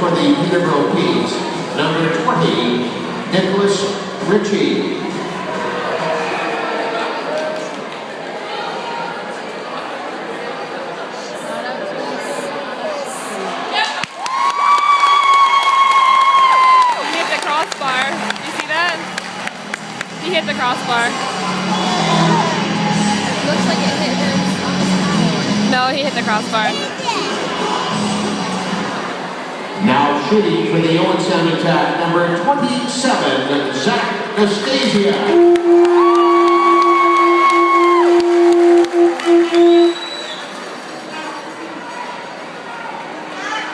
for the Peterborough Peas, number 20, Nicholas Ritchie. He hit the crossbar. It looks like it hit him on the side. No, he hit the crossbar. Now shooting for the Owen sound attack, number 27, Zach Nastasia.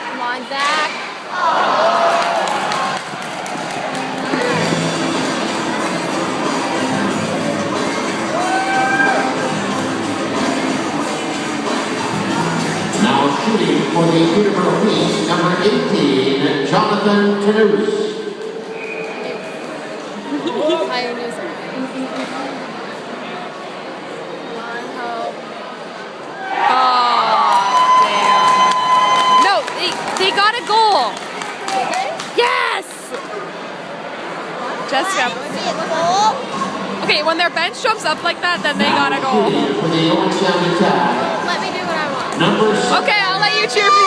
Come on, Zach. Now shooting for the Peterborough Peas, number 18, Jonathan Tanous. Higher news. Come on, Hope. Oh, damn. No, they got a goal. Okay. Yes! Jessica. Okay, when their bench jumps up like that, then they got a goal. Shooting for the Owen sound attack, Let me do what I want. number 6. Okay, I'll let you cheer for